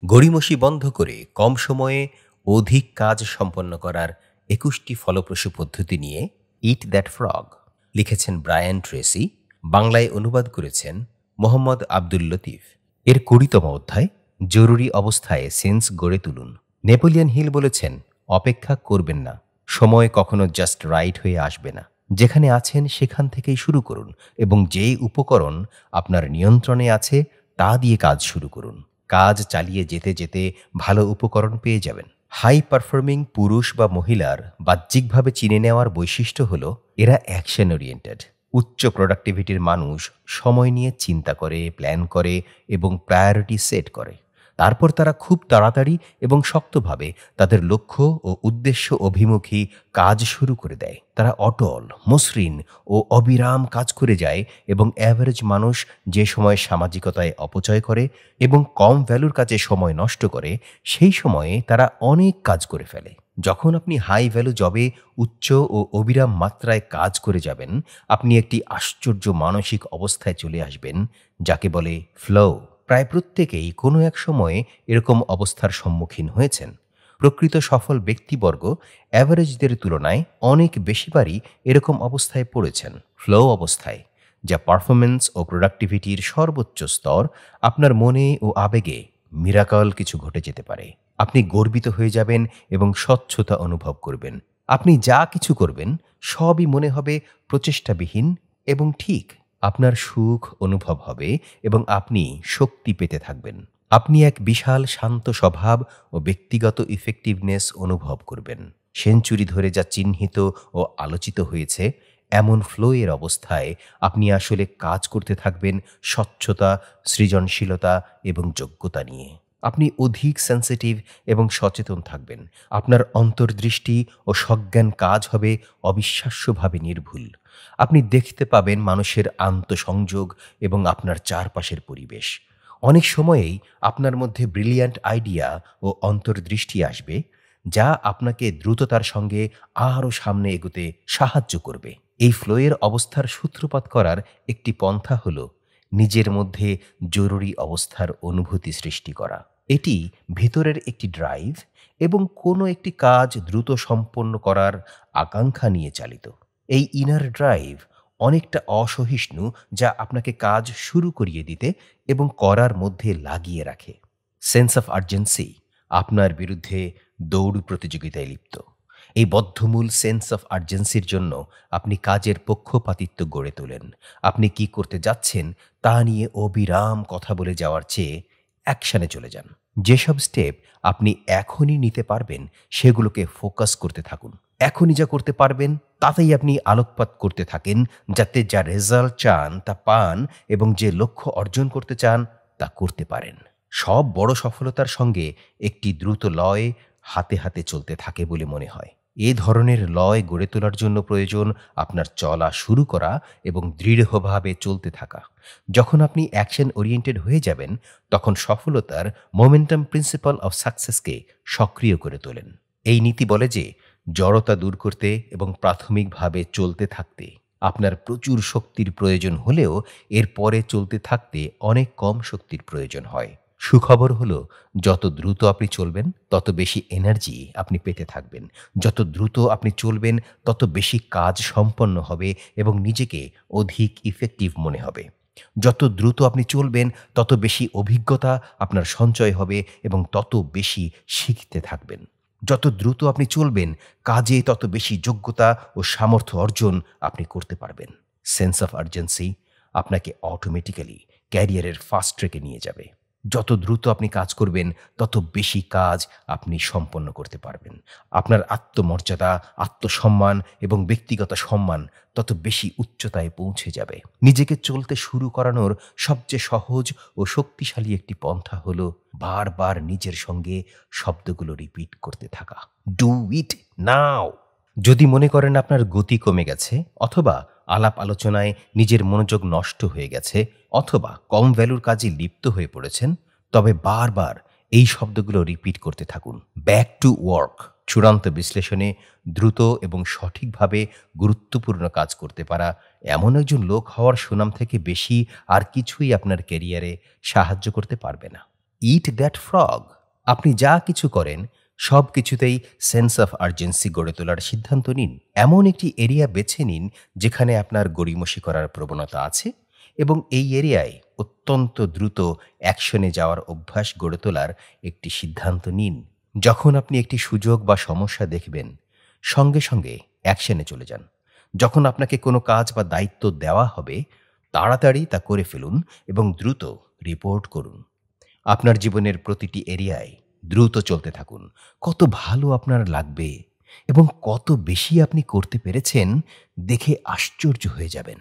গড়িমসি বন্ধ করে কম সময়ে অধিক কাজ সম্পন্ন করার ২১টি ফলপ্রসূ পদ্ধতি নিয়ে ইট দ্যাট ফ্রগ লিখেছেন ব্রায়ান ট্রেসি। বাংলায় অনুবাদ করেছেন মোহাম্মদ আব্দুল লতিফ। এর ২০তম অধ্যায়, জরুরি অবস্থায় সেন্স গড়ে তুলুন। নেপোলিয়ন হিল বলেছেন, অপেক্ষা করবেন না, সময় কখনো জাস্ট রাইট হয়ে আসবে না। যেখানে আছেন সেখান থেকেই শুরু করুন এবং যেই উপকরণ আপনার নিয়ন্ত্রণে আছে তা দিয়ে কাজ শুরু করুন। কাজ চালিয়ে যেতে যেতে ভালো উপকরণ পেয়ে যাবেন। হাই পারফর্মিং পুরুষ বা মহিলার বাহ্যিকভাবে চিনে নেওয়ার বৈশিষ্ট্য হল এরা অ্যাকশন ওরিয়েন্টেড। উচ্চ প্রোডাক্টিভিটির মানুষ সময় নিয়ে চিন্তা করে, প্ল্যান করে এবং প্রায়োরিটি সেট করে। তারপর তারা খুব তাড়াতাড়ি এবং শক্তভাবে তাদের লক্ষ্য ও উদ্দেশ্য অভিমুখী কাজ শুরু করে দেয়। তারা অটল, মসৃণ ও অবিরাম কাজ করে যায় এবং অ্যাভারেজ মানুষ যে সময় সামাজিকতায় অপচয় করে এবং কম ভ্যালুর কাজে সময় নষ্ট করে, সেই সময়ে তারা অনেক কাজ করে ফেলে। যখন আপনি হাই ভ্যালু জবে উচ্চ ও অবিরাম মাত্রায় কাজ করে যাবেন, আপনি একটি আশ্চর্য মানসিক অবস্থায় চলে আসবেন, যাকে বলে ফ্লো। প্রায় প্রত্যেকেই কোনো এক সময়ে এরকম অবস্থার সম্মুখীন হয়েছেন। প্রকৃত সফল ব্যক্তিবর্গ অ্যাভারেজদের তুলনায় অনেক বেশিবারই এরকম অবস্থায় পড়েছেন, ফ্লো অবস্থায়, যা পারফরমেন্স ও প্রোডাক্টিভিটির সর্বোচ্চ স্তর। আপনার মনে ও আবেগে মিরাকল কিছু ঘটে যেতে পারে। আপনি গর্বিত হয়ে যাবেন এবং স্বচ্ছতা অনুভব করবেন। আপনি যা কিছু করবেন সবই মনে হবে প্রচেষ্টাবিহীন এবং ঠিক। আপনার সুখ অনুভব হবে এবং আপনি শক্তি পেতে থাকবেন। আপনি এক বিশাল শান্ত স্বভাব ও ব্যক্তিগত ইফেক্টিভনেস অনুভব করবেন। সেঞ্চুরি ধরে যা চিহ্নিত ও আলোচিত হয়েছে, এমন ফ্লো এর অবস্থায় আপনি আসলে কাজ করতে থাকবেন স্বচ্ছতা, সৃজনশীলতা এবং যোগ্যতা নিয়ে। আপনি অধিক সেন্সিটিভ এবং সচেতন থাকবেন। আপনার অন্তর্দৃষ্টি ও সজ্ঞান কাজ হবে অবিশ্বাস্যভাবে নির্ভুল। আপনি দেখতে পাবেন মানুষের আন্তঃসংযোগ এবং আপনার চারপাশের পরিবেশ। অনেক সময়েই আপনার মধ্যে ব্রিলিয়ান্ট আইডিয়া ও অন্তর্দৃষ্টি আসবে, যা আপনাকে দ্রুততার সঙ্গে আরও সামনে এগোতে সাহায্য করবে। এই ফ্লোয়ের অবস্থার সূত্রপাত করার একটি পন্থা হল নিজের মধ্যে জরুরি অবস্থার অনুভূতি সৃষ্টি করা। এটি ভেতরের একটি ড্রাইভ এবং কোনো একটি কাজ দ্রুত সম্পন্ন করার আকাঙ্ক্ষা নিয়ে চালিত। এই ইনার ড্রাইভ অনেকটা অসহিষ্ণু, যা আপনাকে কাজ শুরু করিয়ে দিতে এবং করার মধ্যে লাগিয়ে রাখে। সেন্স অফ আর্জেন্সি আপনার বিরুদ্ধে দৌড় প্রতিযোগিতায় লিপ্ত। এই বদ্ধমূল সেন্স অফ আর্জেন্সির জন্য আপনি কাজের পক্ষপাতিত্ব গড়ে তোলেন। আপনি কি করতে যাচ্ছেন তা নিয়ে অবিরাম কথা বলে যাওয়ার চেয়ে অ্যাকশনে চলে যান। যেসব স্টেপ আপনি এখনই নিতে পারবেন সেগুলোকে ফোকাস করতে থাকুন। এখনই যা করতে পারবেন তাতেই আপনি আলোকপাত করতে থাকেন, যাতে যা রেজাল্ট চান তা পান এবং যে লক্ষ্য অর্জন করতে চান তা করতে পারেন। সব বড় সফলতার সঙ্গে একটি দ্রুত লয় হাতে হাতে চলতে থাকে বলে মনে হয়। এ ধরনের লয় গড়ে তোলার জন্য প্রয়োজন আপনার চলা শুরু করা এবং দৃঢ়ভাবে চলতে থাকা। যখন আপনি অ্যাকশন ওরিয়েন্টেড হয়ে যাবেন, তখন সফলতার মোমেন্টাম প্রিন্সিপাল অফ সাকসেসকে সক্রিয় করে তোলেন। এই নীতি বলে যে জড়তা দূর করতে এবং প্রাথমিকভাবে চলতে থাকতে আপনার প্রচুর শক্তির প্রয়োজন হলেও এর পরে চলতে থাকতে অনেক কম শক্তির প্রয়োজন হয়। সুখবর হলো, যত দ্রুত আপনি চলবেন তত বেশি এনার্জি আপনি পেতে থাকবেন। যত দ্রুত আপনি চলবেন তত বেশি কাজ সম্পন্ন হবে এবং নিজেকে অধিক ইফেক্টিভ মনে হবে। যত দ্রুত আপনি চলবেন তত বেশি অভিজ্ঞতা আপনার সঞ্চয় হবে এবং তত বেশি শিখতে থাকবেন। যত দ্রুত আপনি চলবেন, কাজে তত বেশি যোগ্যতা ও সামর্থ্য অর্জন আপনি করতে পারবেন। সেন্স অফ আর্জেন্সি আপনাকে অটোমেটিক্যালি ক্যারিয়ারের ফাস্ট ট্র্যাকে নিয়ে যাবে। যত দ্রুত আপনি কাজ করবেন তত বেশি কাজ আপনি সম্পন্ন করতে পারবেন। আপনার আত্মমর্যাদা, আত্মসম্মান এবং ব্যক্তিগত সম্মান তত বেশি উচ্চতায় পৌঁছে যাবে। নিজেকে চলতে শুরু করানোর সবচেয়ে সহজ ও শক্তিশালী একটি পন্থা হলো বারবার নিজের সঙ্গে শব্দগুলো রিপিট করতে থাকা। ডু ইট নাও। যদি মনে করেন আপনার গতি কমে গেছে, অথবা আলাপ আলোচনায় নিজের মনোযোগ নষ্ট হয়ে গেছে, অথবা কম ভ্যালুর কাজে লিপ্ত হয়ে পড়েছেন, তবে বারবার এই শব্দগুলো রিপিট করতে থাকুন। ব্যাক টু ওয়ার্ক চূড়ান্ত বিশ্লেষণে দ্রুত এবং সঠিকভাবে গুরুত্বপূর্ণ কাজ করতে পারা এমন একজন লোক হওয়ার সুনাম থেকে বেশি আর কিছুই আপনার ক্যারিয়ারে সাহায্য করতে পারবে না। ইট দ্যাট ফ্রগ। আপনি যা কিছু করেন সব কিছুতেই সেন্স অফ আর্জেন্সি গড়ে তোলার সিদ্ধান্ত নিন। এমন একটি এরিয়া বেছে নিন যেখানে আপনার গড়িমসি করার প্রবণতা আছে এবং এই এরিয়ায় অত্যন্ত দ্রুত অ্যাকশনে যাওয়ার অভ্যাস গড়ে তোলার একটি সিদ্ধান্ত নিন। যখন আপনি একটি সুযোগ বা সমস্যা দেখবেন, সঙ্গে সঙ্গে অ্যাকশনে চলে যান। যখন আপনাকে কোনো কাজ বা দায়িত্ব দেওয়া হবে, তাড়াতাড়ি তা করে ফেলুন এবং দ্রুত রিপোর্ট করুন। আপনার জীবনের প্রতিটি এরিয়ায় দ্রুত চলতে থাকুন। কত ভালো আপনার লাগবে এবং কত বেশি আপনি করতে পেরেছেন দেখে আশ্চর্য হয়ে যাবেন।